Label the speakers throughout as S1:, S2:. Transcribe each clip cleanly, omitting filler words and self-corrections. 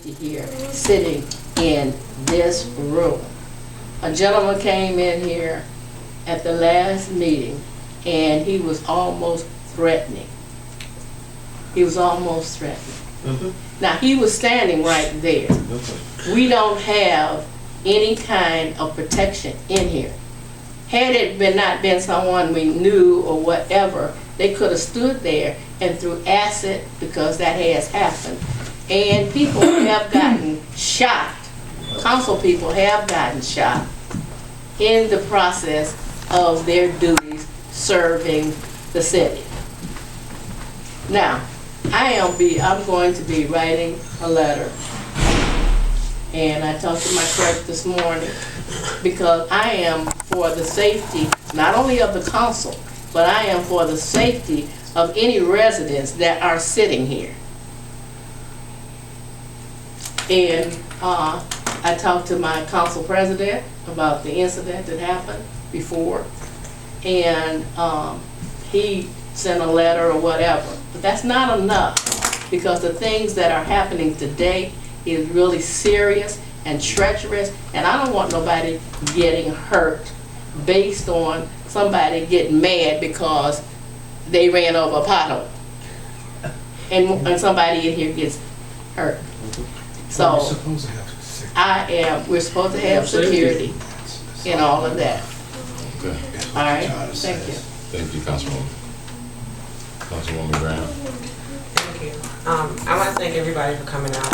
S1: safety here sitting in this room. A gentleman came in here at the last meeting and he was almost threatening. He was almost threatening. Now, he was standing right there. We don't have any kind of protection in here. Had it not been someone we knew or whatever, they could have stood there and threw acid, because that has happened. And people have gotten shot. Council people have gotten shot in the process of their duties serving the city. Now, I'm going to be writing a letter, and I talked to my clerk this morning, because I am for the safety not only of the council, but I am for the safety of any residents that are sitting here. And I talked to my council president about the incident that happened before, and he sent a letter or whatever. But that's not enough, because the things that are happening today is really serious and treacherous, and I don't want nobody getting hurt based on somebody getting mad because they ran over a pothole and somebody in here gets hurt. So we're supposed to have security and all of that.
S2: Okay.
S1: All right, thank you.
S2: Thank you, Councilwoman. Councilwoman Brown.
S3: Thank you. I want to thank everybody for coming out.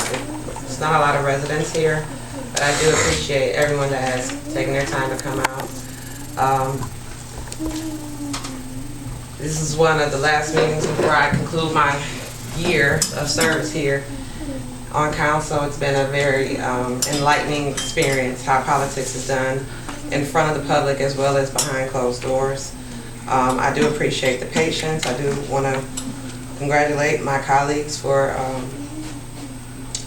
S3: There's not a lot of residents here, but I do appreciate everyone that has taken their time to come out. This is one of the last meetings before I conclude my year of service here on council. It's been a very enlightening experience how politics is done in front of the public as well as behind closed doors. I do appreciate the patience. I do want to congratulate my colleagues for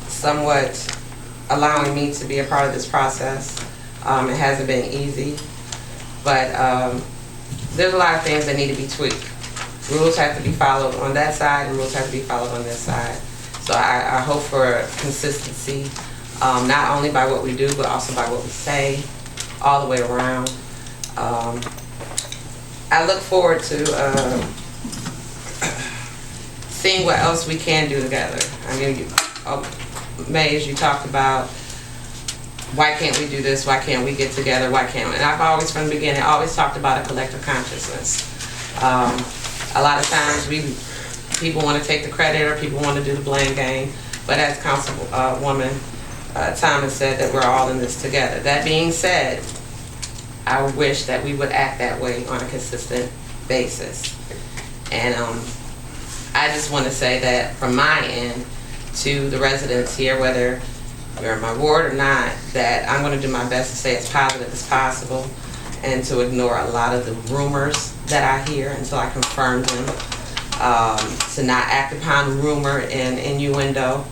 S3: somewhat allowing me to be a part of this process. It hasn't been easy, but there's a lot of things that need to be tweaked. Rules have to be followed on that side, and rules have to be followed on this side. So I hope for consistency, not only by what we do, but also by what we say, all the way around. I look forward to seeing what else we can do together. I mean, May, as you talked about, why can't we do this? Why can't we get together? Why can't we? And I've always, from the beginning, always talked about a collective consciousness. A lot of times people want to take the credit, or people want to do the blame game. But as Councilwoman Thomas said, that we're all in this together. That being said, I wish that we would act that way on a consistent basis. And I just want to say that from my end to the residents here, whether you're in my ward or not, that I'm going to do my best to stay as positive as possible and to ignore a lot of the rumors that I hear until I confirm them, to not act upon rumor and innuendo,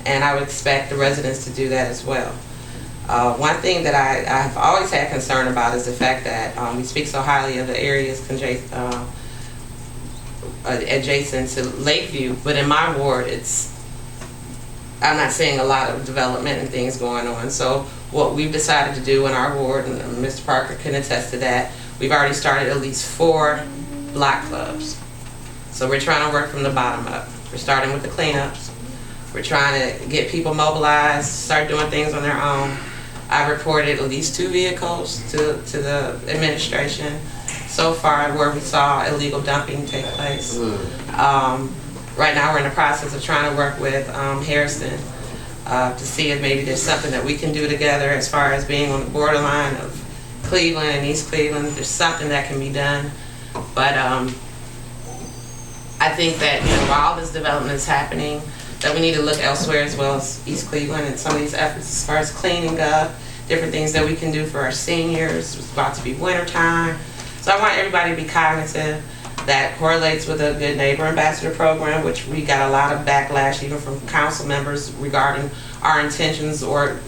S3: and I would expect the residents to do that as well. One thing that I've always had concern about is the fact that we speak so highly of the areas adjacent to Lakeview, but in my ward, I'm not seeing a lot of development and things going on. So what we've decided to do in our ward, and Mr. Parker can attest to that, we've already started at least 4 block clubs. So we're trying to work from the bottom up. We're starting with the cleanups. We're trying to get people mobilized, start doing things on their own. I reported at least 2 vehicles to the administration so far where we saw illegal dumping take place. Right now we're in the process of trying to work with Harrison to see if maybe there's something that we can do together as far as being on the borderline of Cleveland and East Cleveland. There's something that can be done. But I think that while this development is happening, that we need to look elsewhere as well as East Cleveland and some of these efforts as far as cleaning up, different things that we can do for our seniors. It's about to be winter time. So I want everybody to be cognitive. That correlates with a Good Neighbor Ambassador program, which we got a lot of backlash even from council members regarding our intentions, or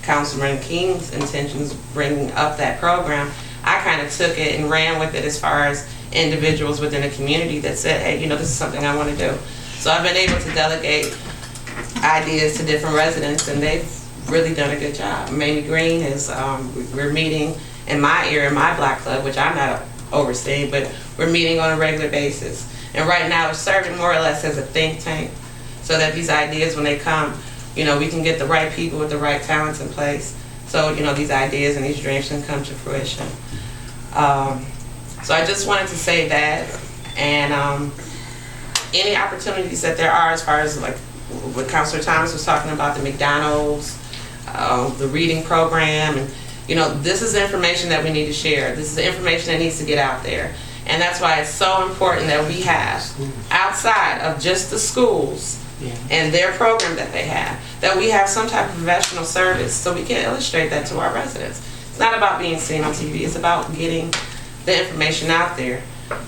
S3: Councilman King's intentions bringing up that program. I kind of took it and ran with it as far as individuals within the community that said, hey, this is something I want to do. So I've been able to delegate ideas to different residents, and they've really done a good job. Mamie Green is, we're meeting in my area, my block club, which I'm not overseeing, but we're meeting on a regular basis. And right now it's serving more or less as a think tank, so that these ideas, when they come, you know, we can get the right people with the right talents in place, so, you know, these ideas and these dreams can come to fruition. So I just wanted to say that, and any opportunities that there are, as far as like what Councilor Thomas was talking about, the McDonald's, the reading program, and you know, this is information that we need to share. This is information that needs to get out there. And that's why it's so important that we have, outside of just the schools and their program that they have, that we have some type of professional service so we can illustrate that to our residents. It's not about being seen on TV, it's about getting the information out there.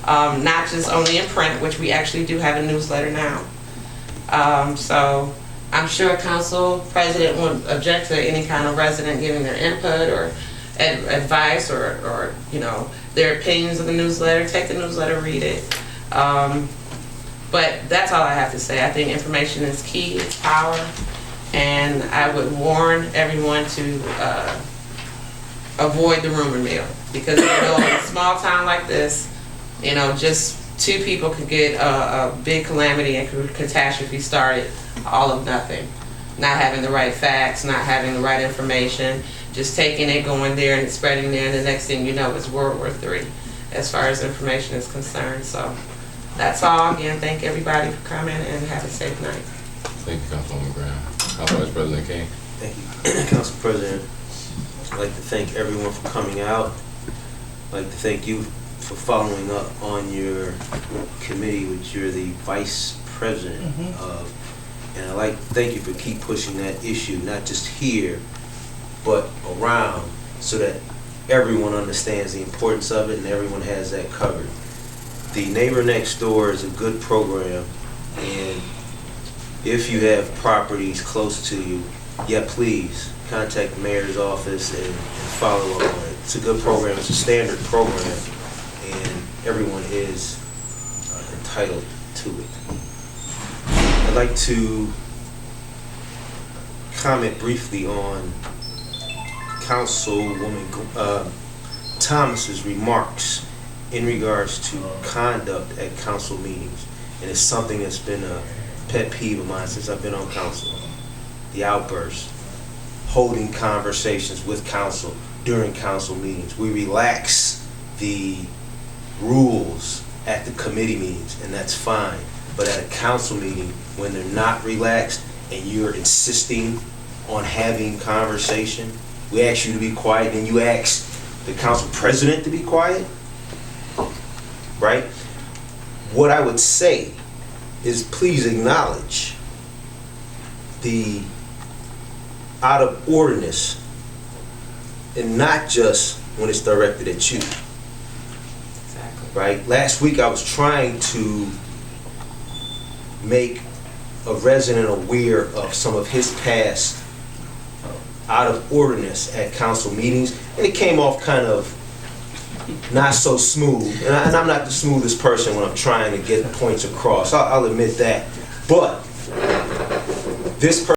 S3: Not just only in print, which we actually do have a newsletter now. So I'm sure a council president won't object to any kind of resident giving their input or advice or you know, their opinions of the newsletter. Take the newsletter, read it. But that's all I have to say. I think information is key, it's power, and I would warn everyone to avoid the rumor mill, because you know, in a small town like this, you know, just two people could get a big calamity and catastrophe started all of nothing. Not having the right facts, not having the right information, just taking it, going there and spreading there, and the next thing you know, it's World War III as far as information is concerned. So that's all. Again, thank everybody for coming and have a safe night.
S2: Thank you, Councilwoman Graham. Council Vice President King.
S4: Thank you, Council President. I'd like to thank everyone for coming out. I'd like to thank you for following up on your committee, which you're the vice president of. And I'd like to thank you for keep pushing that issue, not just here, but around, so that everyone understands the importance of it and everyone has that covered. The Neighbor Next Door is a good program, and if you have properties close to you, yeah, please contact the mayor's office and follow up on it. It's a good program. It's a standard program, and everyone is entitled to it. I'd like to comment briefly on Councilwoman Thomas's remarks in regards to conduct at council meetings, and it's something that's been a pet peeve of mine since I've been on council. The outbursts, holding conversations with council during council meetings. We relax the rules at the committee meetings, and that's fine. But at a council meeting, when they're not relaxed and you're insisting on having conversation, we ask you to be quiet, and you ask the council president to be quiet, right? What I would say is, please acknowledge the out of orderness, and not just when it's directed at you.
S3: Exactly.
S4: Right? Last week I was trying to make a resident aware of some of his past out of orderness at council meetings, and it came off kind of not so smooth. And I'm not the smoothest person when I'm trying to get points across. I'll admit that. But this person